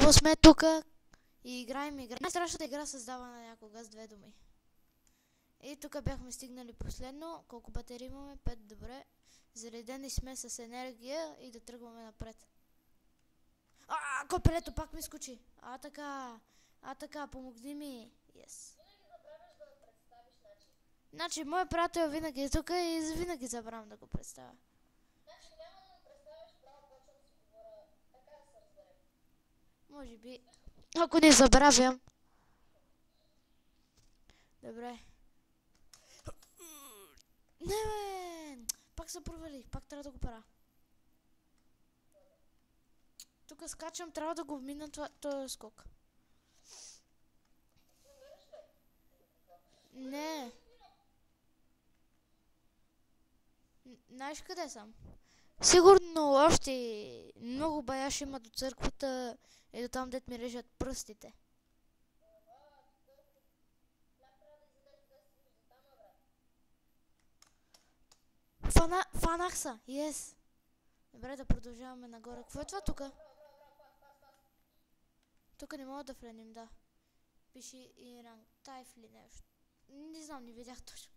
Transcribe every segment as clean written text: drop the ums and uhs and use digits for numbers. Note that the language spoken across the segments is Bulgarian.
Отново сме тук и играем игра. Най-страшната игра създавана някога с 2 думи. И тук бяхме стигнали последно. Колко батерии имаме? 5, добре. Заредени сме с енергия и да тръгваме напред. Копелето пак ми скочи. Така, помогни ми. Yes. Значи, моят приятел винаги е тук и винаги забравям да го представя. Значи няма да го представяш, право почвам да си говоря, така да се разберем. Може би, ако не забравям. Добре. Не, бе! Пак се провалих, пак трябва да го правя. Тук скачам, трябва да го мина този скок. Не. Знаеш къде съм? Сигурно още много баяши има до църквата и до там, дет ми режат пръстите. Фанах са, yes. Добре, да продължаваме нагоре. Какво е това тук? Тук не мога да влезем, да. Пише Иран Тайф ли нещо. Не знам, не видях точно.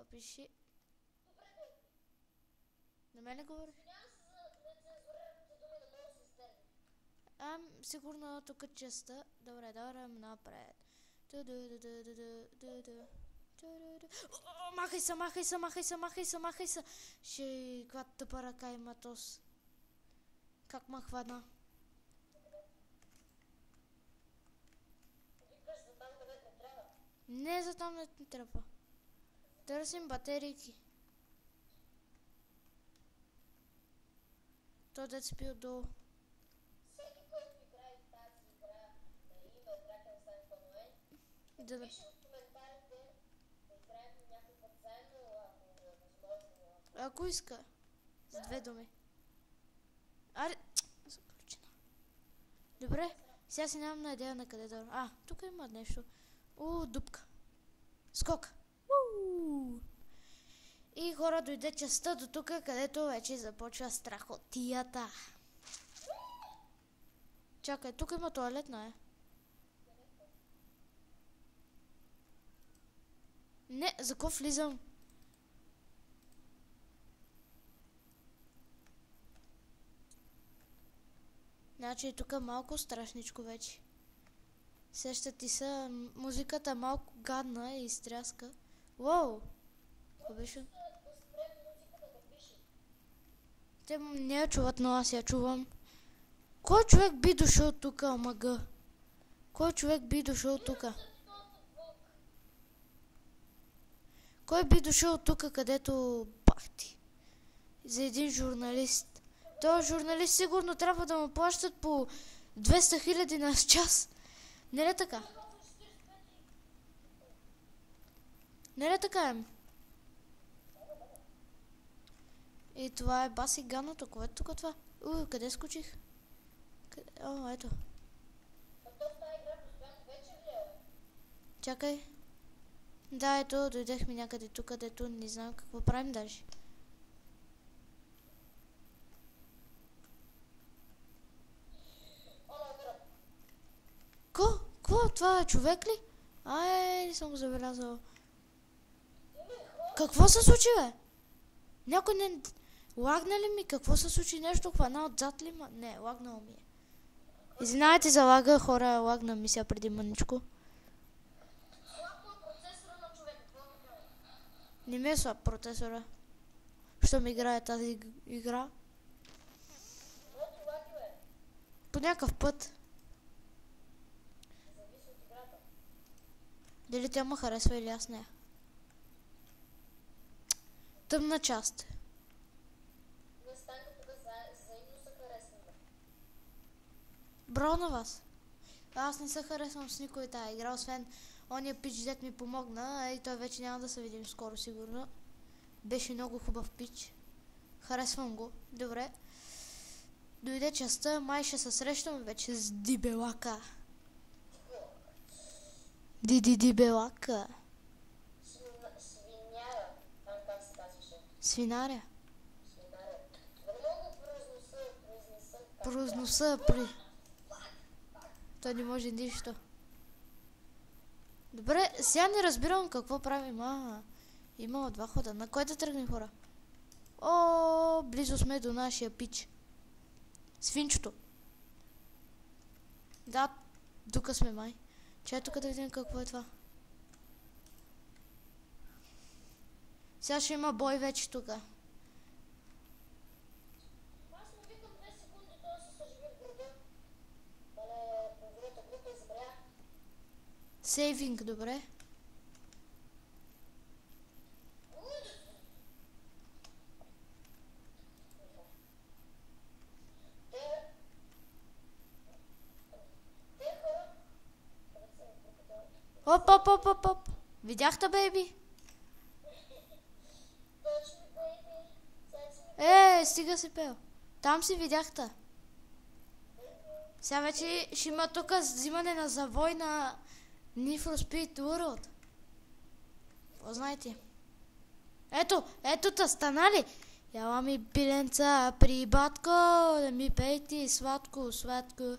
Пише. На мен ли говори? Сигурно тук частта. Добре, напред. Махай се. Ще, каква тъпа ръка има тос. Как ма хвана? Не, за там не трябва. Търсим батерийки. То дет спи отдолу. Всеки, който играе тази игра на име Дракен Сайн Пануен, да пише в коментарите да играем някой път заедно, ако е възможно. Ако иска. С 2 думи. Аре, заключена. Добре, сега си нямам на идея на къде да... тук има нещо. Дупка. Скок. И хора, дойде частта до тук, където вече започва страхотията. Чакай, тук има туалетна, Не, за какво влизам? Значи тук е малко страшничко вече. Сеща ти са, музиката малко гадна и изтряска. Уау! Какво беше? Те не я чуват, но аз я чувам. Кой човек би дошъл тук, омага? Кой човек би дошъл тук? Кой би дошъл тук, където бахти? За един журналист. Този журналист сигурно трябва да му плащат по 200 000 на час. Не ли така? Не ли така е? И това е баси ганото. Кое е тук това? Къде скочих? Ето. Чакай. Да, ето, дойдехме някъде тук, където не знам какво правим даже. Какво? Това е човек ли? Не съм го забелязал. Какво се случи, бе? Някой не... Лагна ли ми? Какво се случи? Нещо хвана отзад ли ма? Не, лагнало ми е. Извинявайте за лага, хора, лагна ми сега преди мъничко. Не ми е слаб процесора. Що ми играе тази игра? По някакъв път. Дали тя ме харесва или аз не? Тъмна част. Браво на вас. Аз не се харесвам с никой тази игра, освен ония пич, дет ми помогна, и той вече няма да се видим скоро сигурно. Беше много хубав пич. Харесвам го. Добре. Дойде частта, май ще се срещам вече с Дибелака. Дибелака. Свиняра. Там как се казваше? Свинаря. Много произноса. Произноса Той не може нищо. Добре, сега не разбирам какво правим. Има два хода. На кой да тръгнем, хора? О, близо сме до нашия пич. Свинчето. Да, тук сме май. Чай тук да видим какво е това. Сега ще има бой вече тук. Аз му викам 2 секунди, той се съживи в града. Половината група избря. Сейвинг, добре. Оп, оп, оп, оп, оп. Видяхте, бейби? Точно, бейби. Стига си пел. Там си видяхте. Сега вече ще има тук взимане на завой на Need for Speed World. Какво знаете? Ето та, станали. Яла ми пиленца при батко, да ми пейте сладко, сладко. Нали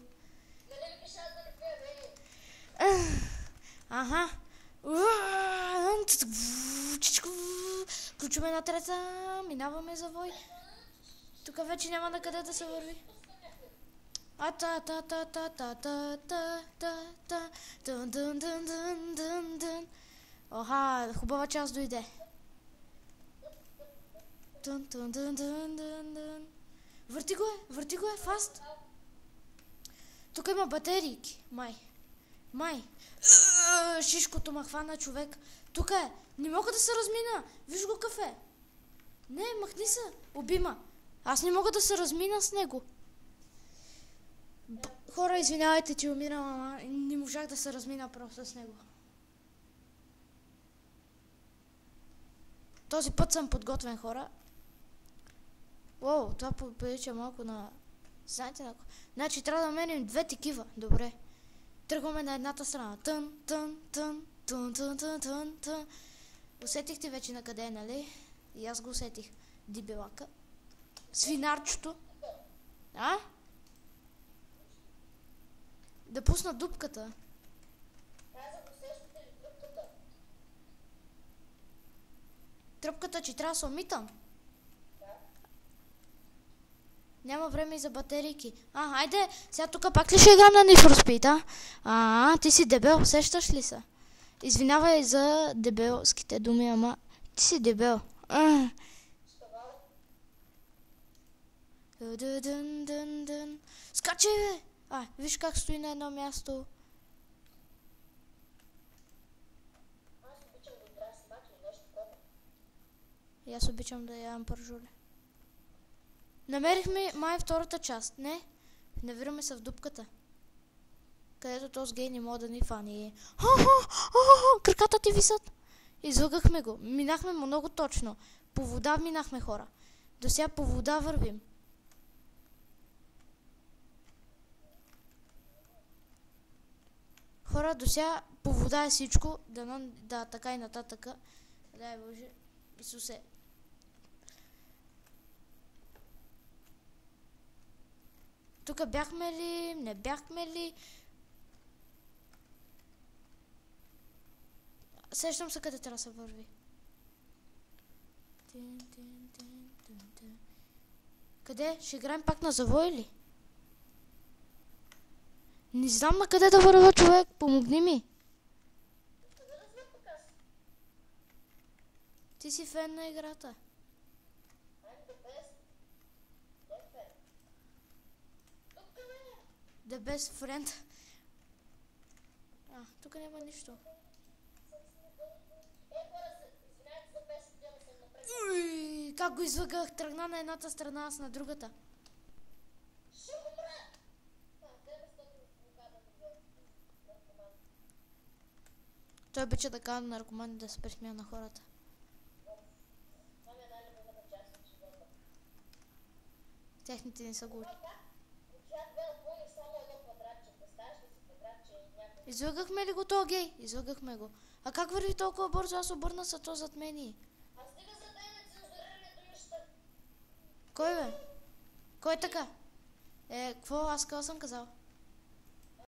ми пиша да не пия, бейби? Аха. Включваме на трета, минаваме завой. Тук вече няма на къде да се върви. Оха, хубава част дойде. Върти го е, фаст. Тук има батерийки, май. Шишкото ма хвана човек. Тук е, не мога да се размина. Виж го кафе. Не, махни се, убима. Аз не мога да се размина с него. Хора, извинявайте, че умирам, ама не можах да се размина просто с него. Този път съм подготвен, хора. Уоу, това прилича малко на... Знаете на... Значи трябва да меним 2 такива. Добре. Тръгваме на едната страна. Тън. Усетихте вече на къде е, нали? И аз го усетих. Дибелака. Свинарчето. Да пусна дупката. Казах, усещате ли тръпката? Тръпката, че трябва да се умитам. Да. Няма време и за батерийки. Айде, сега тук пак ли ще играм на Need for Speed, ти си дебел, сещаш ли се? Извинявай за дебелските думи, ама ти си дебел. Скачай, бе! Виж как стои на едно място. Аз обичам да играя с мак или нещо такова. И аз обичам да ядам пържоли. Намерихме май втората част. Не, навираме се в дупката. Където този гей не мога да ни фани. Краката ти висят. Излъгахме го. Минахме много точно. По вода минахме, хора. До сега по вода вървим. Хора, до сега по вода е всичко. Да, така и нататък. Дай Боже. Исусе. Тук бяхме ли? Не бяхме ли? Сещам се къде трябва да се върви. Къде? Ще играем пак на завой ли? Не знам на къде да върва, човек. Помогни ми. Ти си фен на играта. The best friend. Тук няма нищо. Уй, как го излъгах. Тръгна на едната страна, аз на другата. Той обича да казва на наркомани да се присмя на хората. Техните не са глупи. Излъгахме ли го то, гей? Излъгахме го. А как върви толкова бързо? Аз обърна са то зад мен. Аз стига за да е нецензурирането ми ще. Кой бе? Кой така? Какво? Аз какво съм казал?